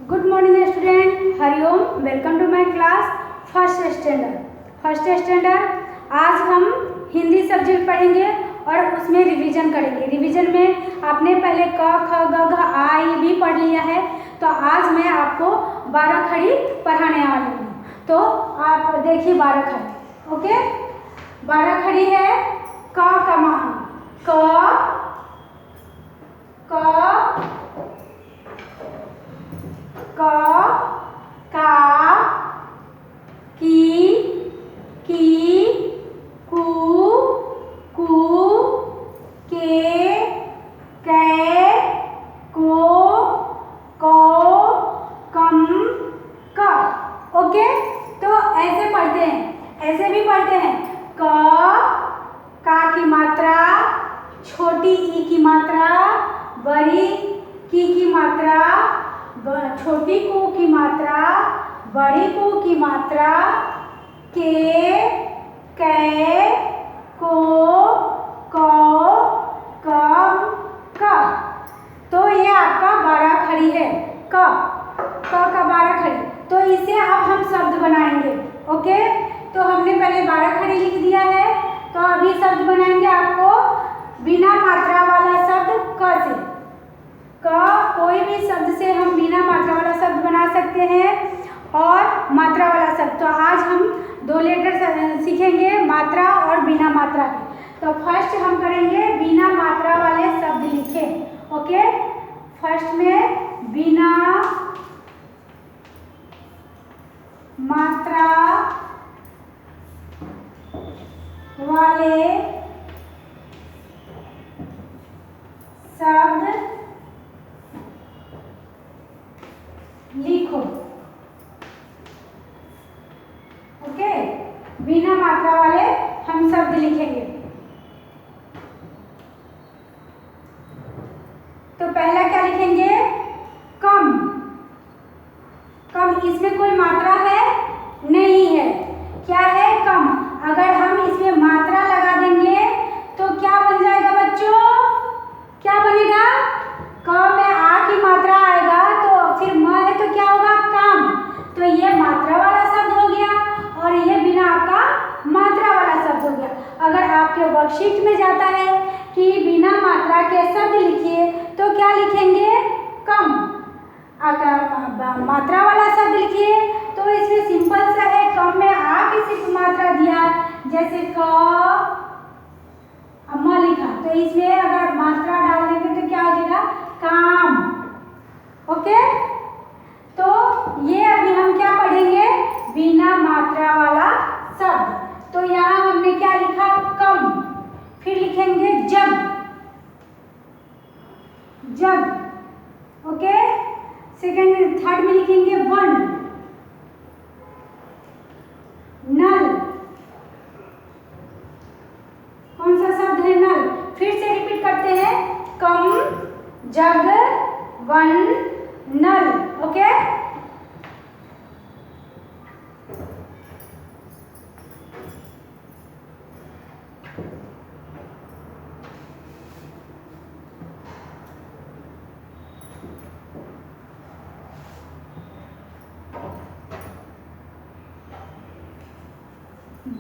Good morning student, Hariom. Welcome to my class first standard. आज हम Hindi subject पढ़ेंगे और उसमें रिवीजन करेंगे। रिवीजन में आपने पहले क ख ग घ आ ई भी पढ़ लिया है, तो आज मैं आपको 12 खड़ी पढ़ाने वाली हूँ। तो आप देखिए 12 खड़ी। ओके, 12 खड़ी है। क कमा क क का की कू के को कम क। ओके, तो ऐसे पढ़ते हैं, ऐसे भी पढ़ते हैं। का की मात्रा, छोटी ई की मात्रा, बड़ी की मात्रा, छोटी कू की मात्रा, बड़ी कू की मात्रा, के को कम क। तो ये आपका 12 खड़ी है। क का 12 खड़ी। तो इसे अब हम शब्द बनाएंगे। ओके, तो हमने पहले 12 खड़ी लिख दिया है, तो अभी शब्द बनाएंगे आपको बिना मात्रा वाला शब्द क से। कोई भी शब्द से हम बिना मात्रा वाला शब्द बना सकते हैं और मात्रा वाला शब्द। तो आज हम 2 लेटर सीखेंगे, मात्रा और बिना मात्रा के। तो फर्स्ट हम करेंगे बिना मात्रा वाले शब्द लिखें। ओके, फर्स्ट में बिना मात्रा वाले शब्द लिखो। ओके, बिना मात्रा वाले हम शब्द लिखेंगे। तो पहला क्या लिखेंगे? कम। कम, इसमें कोई मात्रा है? नहीं है। क्या है? कम। अगर हम इसमें मात्रा लगा देंगे तो क्या बन जाएगा बच्चों? क्या बनेगा? क में आ की मात्रा आएगा, तो फिर म है तो क्या होगा? कम। तो ये मात्रा वाला शब्द हो गया और ये बिना आपका मात्रा वाला शब्द हो गया। अगर आपके वर्कशीट में जाता है कि बिना मात्रा के शब्द लिखिए, तो क्या लिखेंगे? कम। अगर मात्रा वाला शब्द लिखिए तो इसमें सिंपल सा है, कम में आ की सिर्फ मात्रा दिया, जैसे क म लिखा, तो इसमें अगर मात्रा डाल देंगे तो क्या हो जाएगा? काम। ओके, तो ये अभी हम क्या पढ़ेंगे? बिना मात्रा वाला शब्द। तो यहाँ हमने क्या लिखा? कम। फिर लिखेंगे जग। जग। ओके, सेकेंड थर्ड में लिखेंगे वन। नल। कौन सा शब्द है? नल। फिर से रिपीट करते हैं, कम, जग, वन, नल। ओके,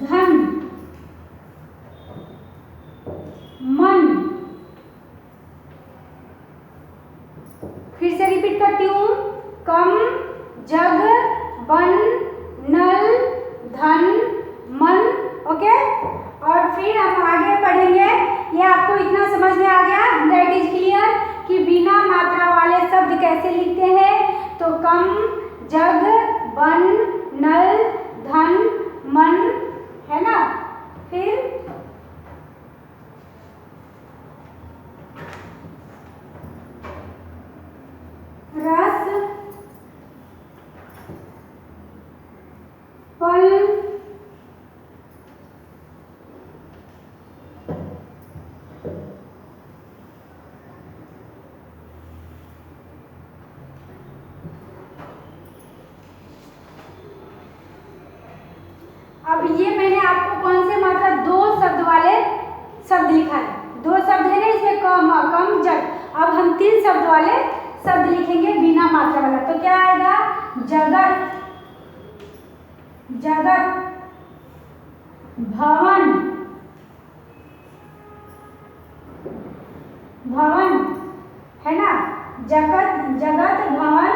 धन, मन। फिर से रिपीट करती हूँ, कम, जग, वन, नल, धन, मन। ओके, और फिर हम आगे पढ़ेंगे। ये आपको इतना समझ में आ गया? दैट इज क्लियर कि बिना मात्रा वाले शब्द कैसे लिखते हैं। तो कम, जग, वन, नल, धन, मन, है ना। फिर रस, फल, अब ये मैंने आपको कौन से मात्रा? 2 शब्द वाले शब्द लिखा है। 2 शब्द है ना इसमें, कम, जग। अब हम 3 शब्द वाले शब्द लिखेंगे बिना मात्रा वाला। तो क्या आएगा? जगत भवन, भवन है ना, जगत भवन,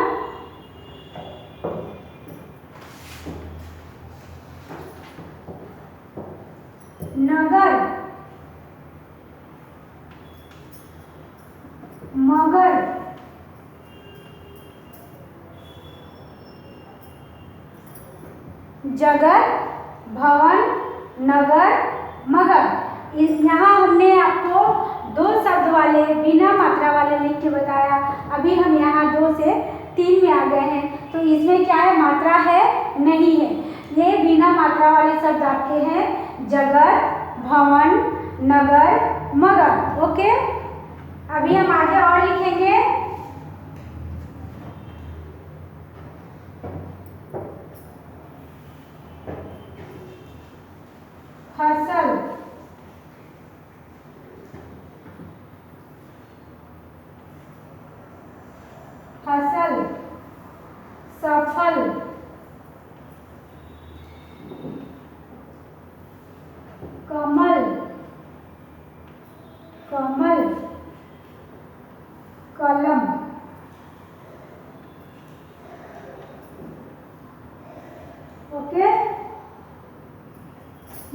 नगर मगर, जगत भवन नगर मगर। इस यहाँ हमने आपको 2 शब्द वाले बिना मात्रा वाले लिख के बताया। अभी हम यहाँ 2 से 3 में आ गए हैं। तो इसमें क्या है, मात्रा है नहीं है। ये बिना मात्रा वाले शब्द आपके हैं जगत भवन नगर मगर। ओके, अभी हम आगे और लिखेंगे। फसल, फसल, सफल, कमल, कमल, कलम। ओके,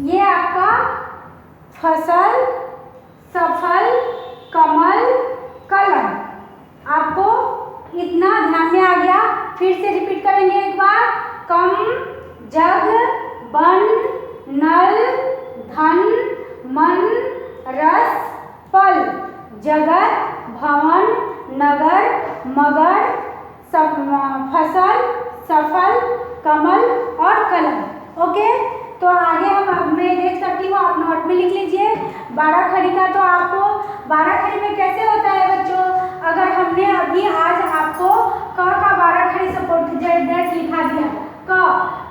ये आपका फसल, सफल, कमल, कलम। आपको इतना ध्यान में आ गया। फिर से रिपीट करेंगे एक बार। कम, जग, बन, नल, धन, मन, रस, फल, जगत भवन नगर मगर, फसल, सफल, कमल और कलम। ओके, तो आगे हम मैं देख सकती हूँ, आप नोट में लिख लीजिए। 12 खड़ी का तो आपको 12 खड़ी में कैसे होता है बच्चों, अगर हमने अभी आज आपको क का 12 खड़ी सपोर्ट डेट लिखा दिया, क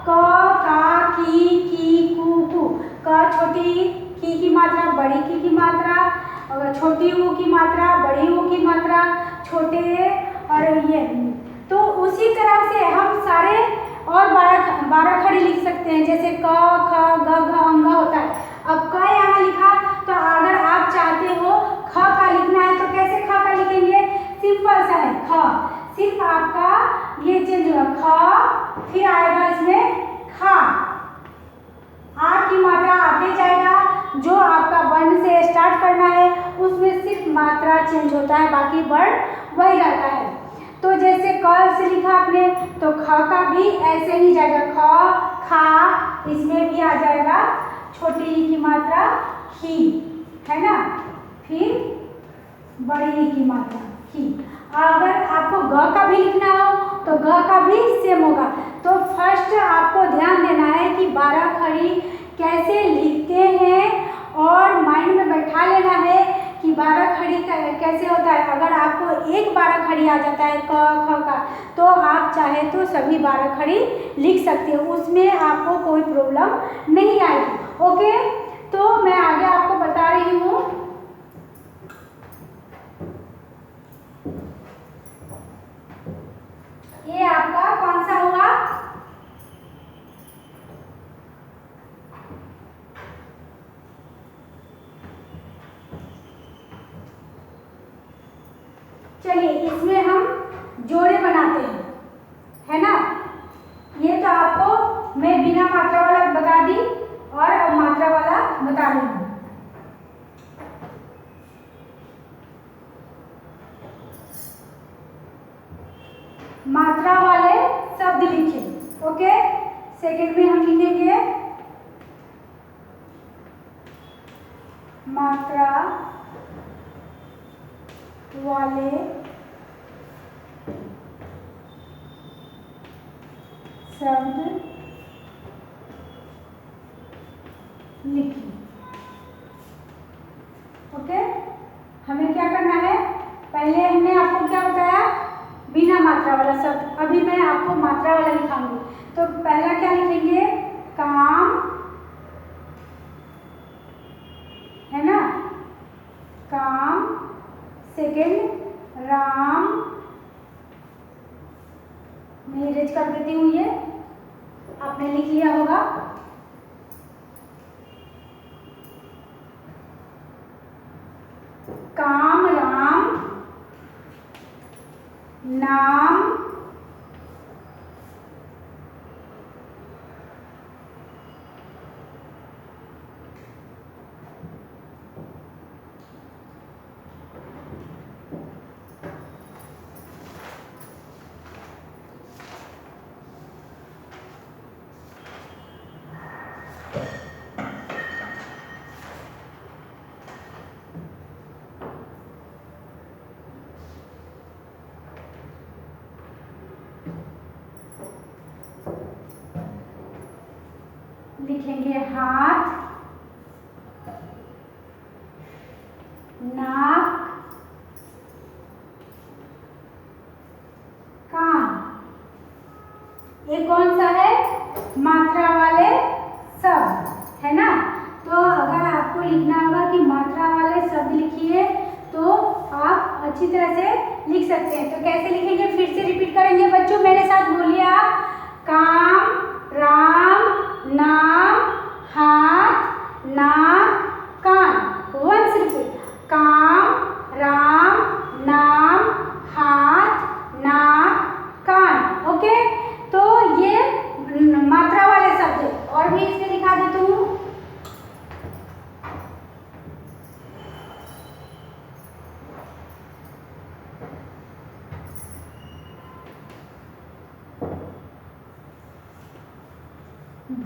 का की कु, क छोटी की मात्रा, बड़ी की मात्रा, छोटी ऊ की मात्रा, बड़ी ऊ की मात्रा, छोटे और ये। तो उसी तरह से हम सारे और 12 खड़ी लिख सकते हैं, जैसे क ख ग घ अंग होता है। अब क यहाँ लिखा, तो अगर आप चाहते हो ख का लिखना है तो कैसे ख का लिखेंगे, सिंपल सा है ख, सिर्फ आपका ये चेंज होगा ख, फिर आएगा इसमें खा, आ की मात्रा आगे जाएगा। जो आपका वर्ण से स्टार्ट करना है उसमें सिर्फ मात्रा चेंज होता है, बाकी वर्ण वही रहता है। तो जैसे क से लिखा आपने, तो ख का भी ऐसे ही जाएगा, ख खा, इसमें भी आ जाएगा छोटी ई की मात्रा ही, है ना, फिर बड़ी ई की मात्रा ही। अगर आपको ग का भी लिखना हो तो ग का भी सेम होगा। तो फर्स्ट आपको ध्यान देना है कि 12 खड़ी कैसे लिखते हैं और माइंड में बैठा लेना है कि 12 खड़ी कैसे होता है। अगर आपको एक 12 खड़ी आ जाता है क ख का, तो आप चाहे तो सभी 12 खड़ी लिख सकते हो, उसमें आपको कोई प्रॉब्लम नहीं आएगी। ओके, तो मैं आगे आपको बता रही हूँ। ये आपका कौन सा हुआ, चलिए इसमें हम जोड़े बनाते हैं, है ना। ये तो आपको मैं बिना मात्रा वाला बता दी और अब मात्रा वाला बता रही हूँ। मात्रा वाले शब्द लिखे। ओके, सेकंड में हम लिखेंगे मात्रा वाले शब्द लिखिए। ओके, हमें क्या करना है, पहले हमने आपको क्या बताया, बिना मात्रा वाला शब्द। अभी मैं आपको मात्रा वाला लिखाऊंगी। तो पहला क्या लिखेंगे, काम, है ना, काम। सेकेंड राम, मैं इरेज कर देती हूँ ये, आप आपने लिख लिया होगा। काम राम नाम लिखेंगे हाथ, नाक, कान। ये कौन सा है? मात्रा वाले शब्द है ना। तो अगर आपको लिखना होगा कि मात्रा वाले शब्द लिखिए तो आप अच्छी तरह से लिख सकते हैं। तो कैसे लिखेंगे फिर से रिपीट करेंगे बच्चों, मेरे साथ बोलिए आप। काम राम नाम हाथ नाक कान। Once repeat. काम राम नाम हाथ नाक कान। ओके, तो ये मात्रा वाले शब्द है। और भी इसमें दिखा देती हूँ।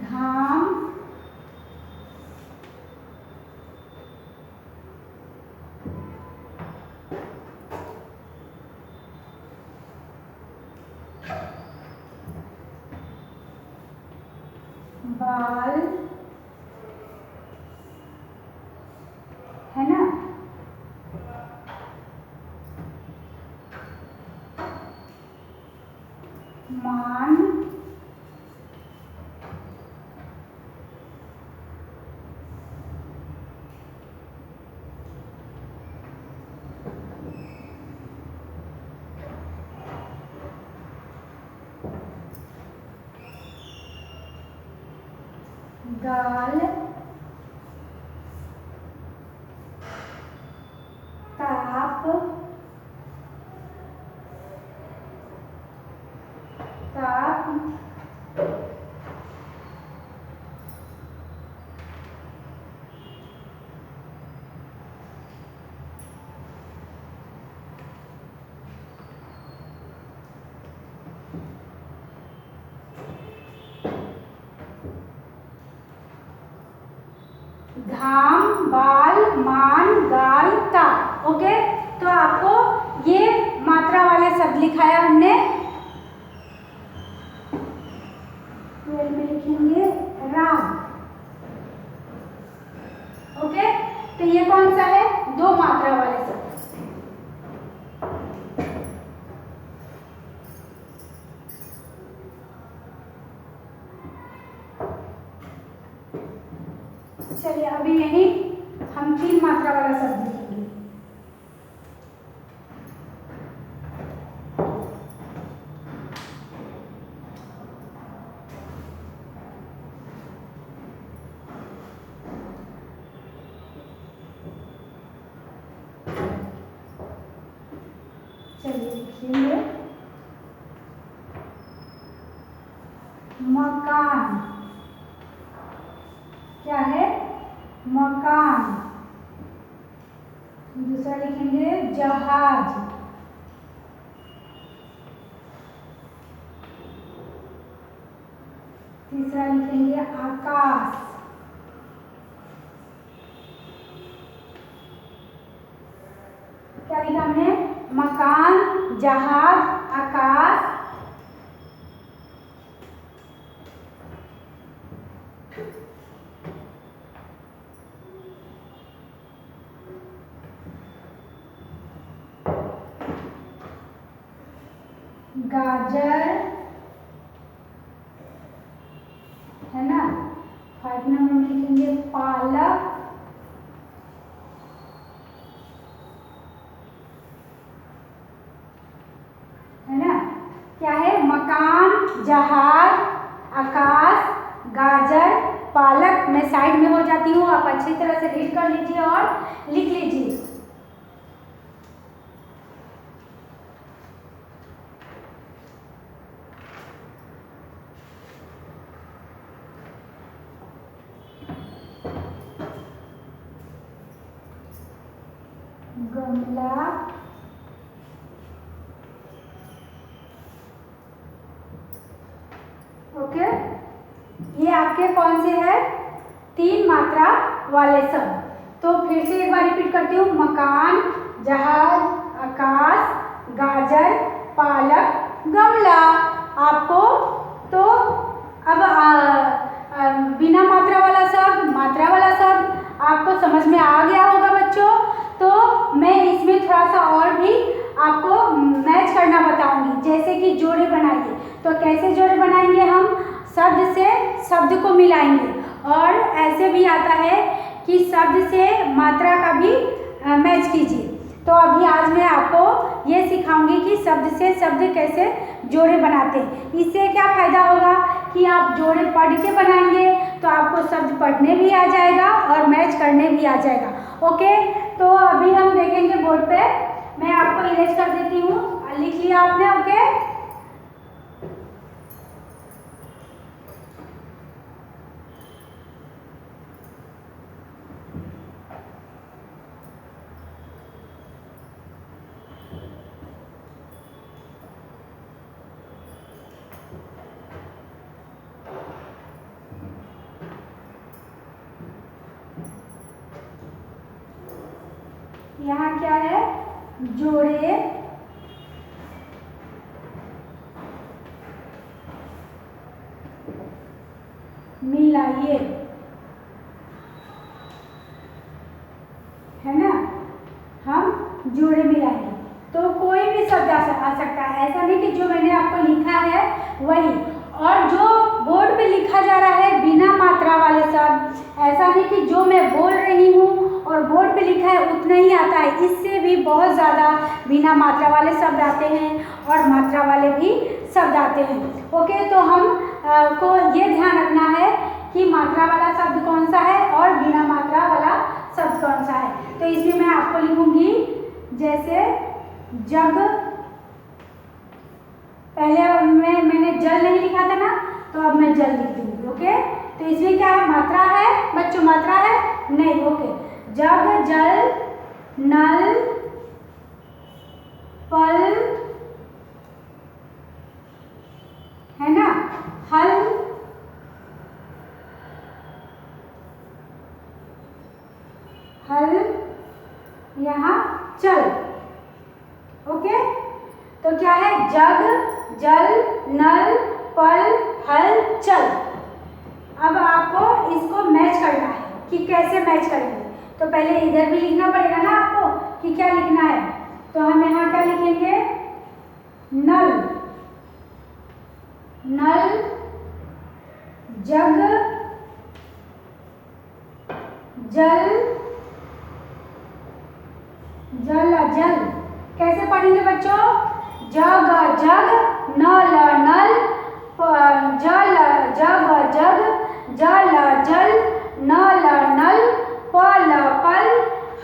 धाम, बाल, है ना। मान, गाल, ताप, ताप, धाम, बाल, मान, गाल, ताप। ओके, तो आपको ये मात्रा वाले शब्द लिखाया हमने। 12 में लिखेंगे राम। ओके, तो ये कौन सा है? दो मात्रा वाले शब्द। चलिए अभी यही हम 3 मात्रा वाला शब्द लिखेंगे। चलिए लिखेंगे मकान। क्या है? मकान। दूसरा लिखेंगे जहाज। तीसरा लिखेंगे आकाश। क्या लिखा हमने? मकान, जहाज, आकाश, गाजर, है ना। 5 नंबर में लिखेंगे पालक, है ना। क्या है? मकान, जहाज, आकाश, गाजर, पालक। मैं साइड में हो जाती हूँ, आप अच्छी तरह से रीड कर लीजिए और लिख लीजिए। गमला, ओके। ये आपके कौन से हैं? 3 मात्रा वाले शब्द। तो फिर से एक बार रिपीट करती हूँ। मकान, जहाज, आकाश, गाजर, पालक, गमला। आपको तो अब बिना मात्रा वाला शब्द, मात्रा वाला शब्द आपको समझ में आ गया होगा बच्चों। तो मैं इसमें थोड़ा सा और भी आपको मैच करना बताऊंगी, जैसे कि जोड़े बनाइए। तो कैसे जोड़े बनाएंगे? हम शब्द से शब्द को मिलाएंगे, और ऐसे भी आता है कि शब्द से मात्रा का भी मैच कीजिए। तो अभी आज मैं आपको ये सिखाऊंगी कि शब्द से शब्द कैसे जोड़े बनाते हैं। इससे क्या फ़ायदा होगा कि आप जोड़े पढ़ के बनाएंगे तो आपको शब्द पढ़ने भी आ जाएगा और मैच करने भी आ जाएगा। ओके, तो अभी हम देखेंगे बोर्ड पे। मैं आपको इरेज कर देती हूँ, लिख लिया आपने? ओके, यहाँ क्या है? जोड़े मिलाइए, है ना? हम जोड़े मिलाएंगे तो कोई भी शब्द आ सकता है। ऐसा नहीं कि जो मैंने आपको लिखा है वही, और जो बोर्ड पे लिखा जा रहा है बिना मात्रा वाले शब्द, ऐसा नहीं कि जो मैं बोल रही हूँ और बोर्ड पे लिखा है उतना ही आता है। इससे भी बहुत ज़्यादा बिना मात्रा वाले शब्द आते हैं और मात्रा वाले भी शब्द आते हैं। ओके, तो हम को ये ध्यान रखना है कि मात्रा वाला शब्द कौन सा है और बिना मात्रा वाला शब्द कौन सा है। तो इसमें मैं आपको लिखूंगी, जैसे जग, पहले मैंने जल नहीं लिखा था ना, तो अब मैं जल लिख दूंगी। ओके, तो इसमें क्या मात्रा है बच्चों? मात्रा है नहीं। ओके, जग, जल, नल, पल, है ना, हल, हल, यहाँ चल। ओके, तो क्या है? जग, जल, नल, पल, हल, चल। अब आपको इसको मैच करना है कि कैसे मैच करेंगे। तो पहले इधर भी लिखना पड़ेगा ना आपको कि क्या लिखना है। तो हम यहाँ क्या लिखेंगे? नल, नल, जग, जल, जल, जल। कैसे पढ़ेंगे बच्चों? जग, जग, नल, नल, जल, जग, जग, जल, जल, नल, नल, पल, पल,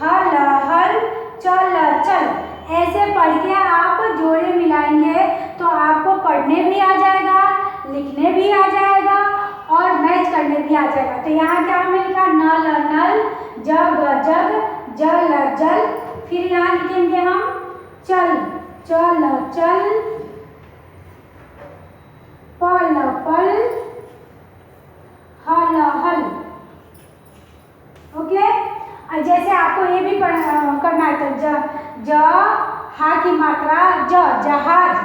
हल, हल, चल, चल। ऐसे पढ़ के आप जोड़े मिलाएंगे तो आपको पढ़ने भी आ जाएगा, लिखने भी आ जाएगा और मैच करने भी आ जाएगा। तो यहाँ क्या हमें लिखा? नल, नल, जग, जग, जल, जल। फिर यहाँ लिखेंगे हम चल, चल, चल, पल, पल, हल, हल। ओके, जैसे आपको ये भी करना है तो ज हा की मात्रा ज, जहाज,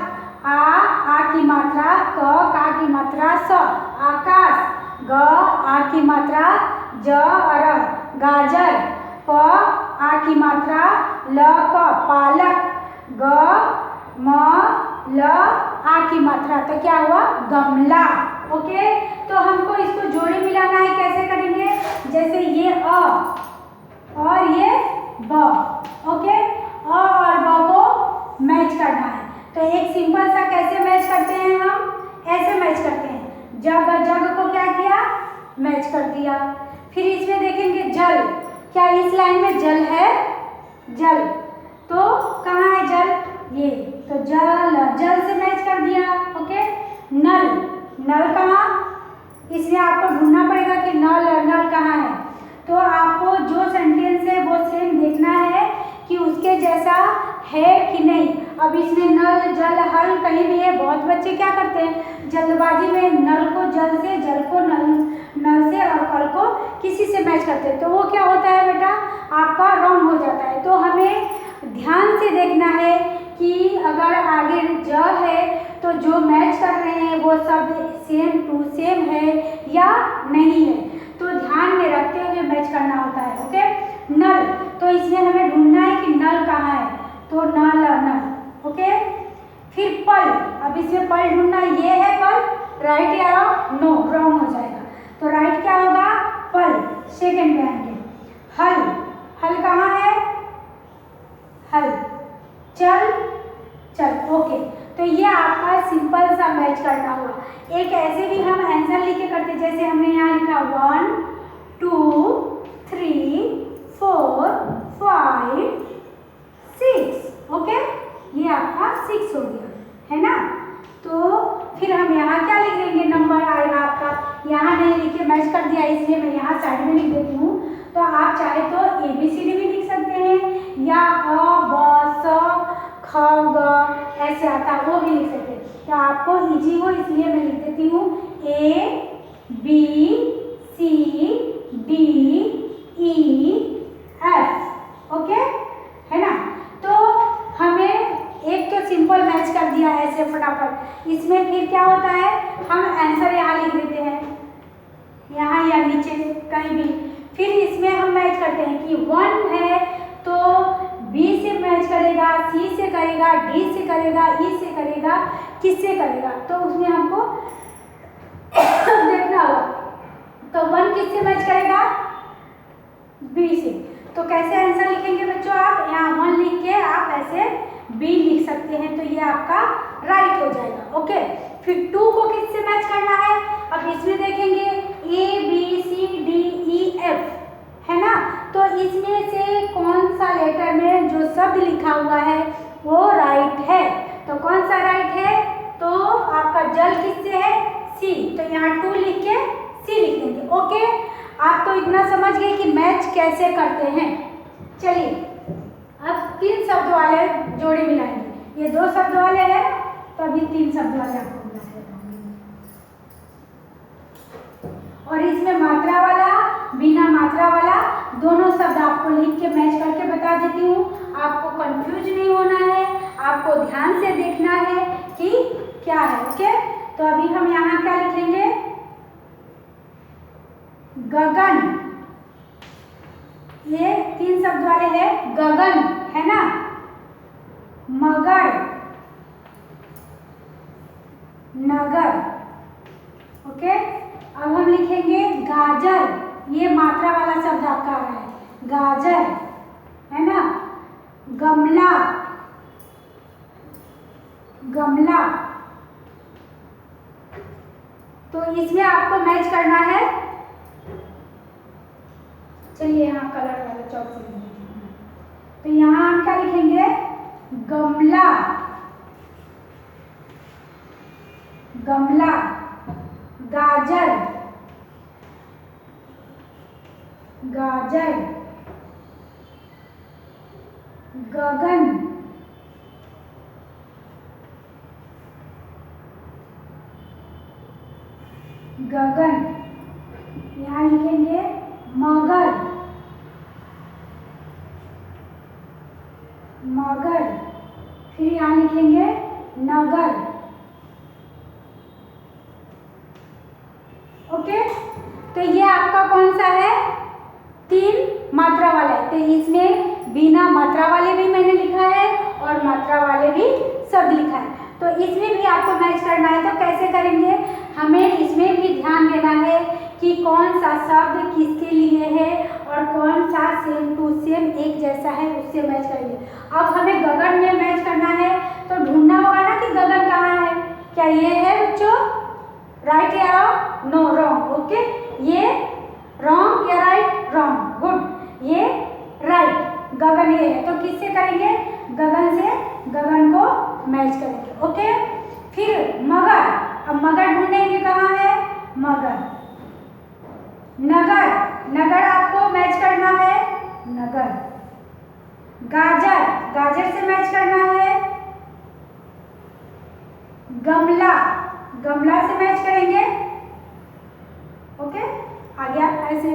आ की मात्रा क, का की मात्रा स, आकाश, ग, आ की मात्रा ज, र, गाजर, प, आ की मात्रा ल, क, पालक, ग, म, ल, आ की मात्रा, तो क्या हुआ? गमला। ओके, तो हमको इसको जोड़े मिलाना है। कैसे करेंगे? जैसे ये अ और ये ब। ओके, अ और ब को मैच करना है। तो एक सिंपल सा कैसे मैच करते हैं हम? ऐसे मैच करते हैं, जग, दिया। फिर इसमें देखेंगे जल, क्या इस लाइन में जल है? जल, तो कहाँ है जल? ये, तो जल, जल से मैच कर दिया। ओके, नल, नल कहाँ? इसलिए आपको ढूंढना पड़ेगा कि नल, नल कहाँ है। तो आपको जो सेंटेंस है वो सेम देखना है कि उसके जैसा है कि नहीं। अब इसमें नल, जल, हल कहीं भी है। बहुत बच्चे क्या करते हैं जल्दबाजी में नल को जल से, जल को नल, नल से और हल को किसी से मैच करते हैं, तो वो क्या होता है बेटा, आपका रॉन्ग हो जाता है। तो हमें ध्यान से देखना है कि अगर आगे ज है तो जो मैच कर रहे हैं वो शब्द सेम टू सेम है या नहीं है, तो ध्यान में रखते हुए मैच करना होता है। ओके, नल, तो इसमें हमें ढूंढना है कि नल कहाँ है, तो नल, नल। ओके, फिर पल, अब इसमें पल ढूंढना, ये है पल, राइट या नो, रॉन्ग हो जाएगा। तो राइट क्या होगा? पल, सेकंड में आएंगे। हल, हल कहाँ है? हल, चल, चल। ओके, तो ये आपका सिंपल सा मैच करना हुआ। एक ऐसे भी हम आंसर लिख के करते, जैसे हमने यहाँ लिखा 1 2 3 4 5 6। ओके, ये आपका 6 हो गया, है ना। तो फिर हम यहाँ क्या लिख देंगे, नंबर आएगा आपका। यहाँ नहीं लिखे, मैच कर दिया, इसलिए मैं यहाँ साइड में लिख देती हूँ। तो आप चाहे तो ABCD भी लिख सकते हैं या अ ब स ख ग ऐसे आता है वो भी लिख सकते हैं। तो आपको इजी हो इसलिए मैं लिख देती हूँ ABCDEF। ओके, है ना। तो हमें एक तो सिंपल मैच कर दिया ऐसे फटाफट। इसमें फिर क्या होता है, हम आंसर यहाँ लिख देते हैं, यहाँ या नीचे कहीं भी। फिर इसमें हम मैच करते हैं कि 1 है तो B से मैच करेगा, C से करेगा, D से करेगा, E से करेगा, किससे करेगा, तो उसमें हमको देखना होगा। तो 1 किससे मैच करेगा? B से। तो कैसे आंसर लिखेंगे बच्चों, आप यहाँ 1 लिख के आप ऐसे B लिख सकते हैं, तो ये आपका राइट हो जाएगा। ओके, फिर 2 को किससे मैच करना है? अब इसमें देखेंगे ABCDEF, है ना। तो इसमें से कौन सा लेटर में जो शब्द लिखा हुआ है वो राइट है, तो कौन सा राइट है? तो आपका जल किससे है? C, तो यहाँ 2 लिख के C लिख देंगे। ओके, आप तो इतना समझ गए कि मैच कैसे करते हैं। चलिए अब 3 शब्द वाले जोड़े मिलाएंगे। ये 2 शब्द वाले हैं, तो अभी 3 शब्द वाले आपको मिला देता हूँ। और इसमें मात्रा वाला, बिना मात्रा वाला दोनों शब्द आपको लिख के मैच करके बता देती हूँ। आपको कंफ्यूज नहीं होना है, आपको ध्यान से देखना है कि क्या है। ओके, तो अभी हम यहाँ क्या लिखेंगे? गगन, ये 3 शब्द वाले हैं, गगन, है ना। मगर, नगर। ओके, अब हम लिखेंगे गाजर, ये मात्रा वाला शब्द आपका आ रहा है, गाजर, है ना। गमला, गमला। तो इसमें आपको मैच करना है। चलिए यहाँ कलर वाला चौक से लिखेंगे। तो यहाँ हम क्या लिखेंगे? गमला, गमला। गाजर, गाजर। गगन, गगन। यहाँ लिखेंगे मगर, मगर। फिर यहाँ लिखेंगे नगर। ओके, तो ये आपका कौन सा है? 3 मात्रा वाला है। तो इसमें बिना मात्रा वाले भी मैंने लिखा है और मात्रा वाले भी शब्द लिखा है। तो इसमें भी आपको मैच करना है, तो कैसे करेंगे? हमें इसमें भी ध्यान देना है कि कौन सा शब्द किसके लिए है और कौन सा सेम टू सेम एक जैसा है, उससे मैच करेंगे। अब हमें गगन में मैच करना है, तो ढूंढना होगा ना कि गगन कहाँ है। क्या ये है बच्चों? राइट या नो? रॉन्ग। ओके, ये रॉन्ग या राइट? रॉन्ग, गुड, ये राइट। गगन ये है, तो किससे करेंगे? गगन से, गगन को मैच करेंगे। ओके, फिर मगर, अब मगर ढूंढेंगे कहाँ है? मगर। नगर, नगर आपको मैच करना है, नगर। गाजर, गाजर से मैच करना है। गमला, गमला से मैच करेंगे। ओके, आ गया ऐसे।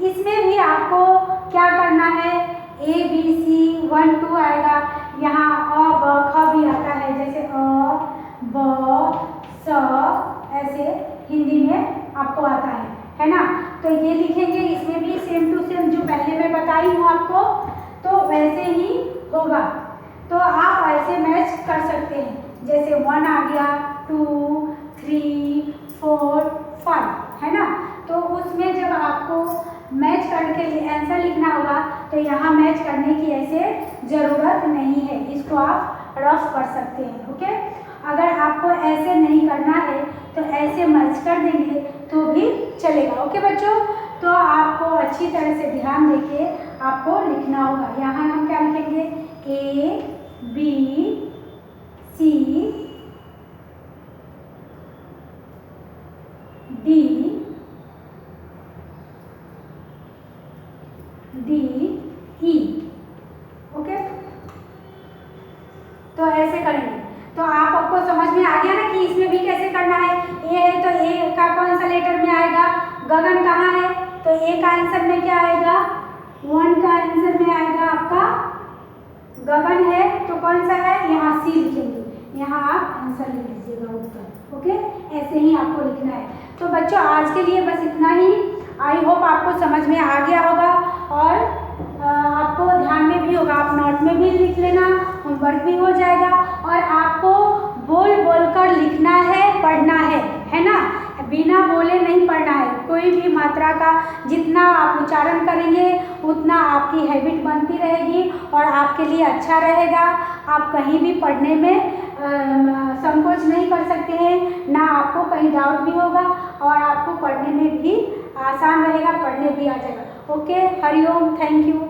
इसमें भी आपको क्या करना है? ए बी सी 1 2 आएगा, यहाँ अ ब ख भी आता है, जैसे अ ब स, ऐसे हिंदी में आपको आता है ना? तो ये लिखेंगे, इसमें भी सेम टू सेम जो पहले मैं बताई हूँ आपको, तो वैसे ही होगा। तो आप ऐसे मैच कर सकते हैं, जैसे 1 आ गया, 2 3 4 5, है ना? तो उसमें जब आपको मैच करके आंसर लिखना होगा तो यहाँ मैच करने की ऐसे ज़रूरत नहीं है, इसको आप रफ कर सकते हैं। ओके, अगर आपको ऐसे नहीं करना है तो ऐसे मैच कर देंगे तो भी चलेगा। ओके बच्चों, तो आपको अच्छी तरह से ध्यान देके आपको लिखना होगा। यहाँ हम क्या लिखेंगे? A B C D D E. Okay, तो ऐसे करेंगे। तो आपको समझ में आ गया ना कि इसमें भी कैसे करना है? ए है तो ए का कौन सा लेटर में आएगा? गगन कहाँ है? तो ए का आंसर में क्या आएगा? 1 का आंसर में आएगा आपका गगन है, तो कौन सा है? यहाँ सी लिखेंगे, यहाँ आप आंसर लिख लीजिएगा उत्तर। ओके, ऐसे ही आपको लिखना है। तो बच्चों आज के लिए बस इतना ही। आई होप आपको समझ में आ गया होगा और आपको ध्यान में भी होगा। आप नोट में भी लिख लेना, होमवर्क भी हो जाएगा। और आपको बोल बोल कर लिखना है, पढ़ना है ना? बिना बोले नहीं पढ़ना है। कोई भी मात्रा का जितना आप उच्चारण करेंगे उतना आपकी हैबिट बनती रहेगी और आपके लिए अच्छा रहेगा। आप कहीं भी पढ़ने में संकोच नहीं कर सकते हैं, ना आपको कहीं डाउट भी होगा और आपको पढ़ने में भी आसान रहेगा, पढ़ने भी आ जाएगा। Okay, Hariom, thank you.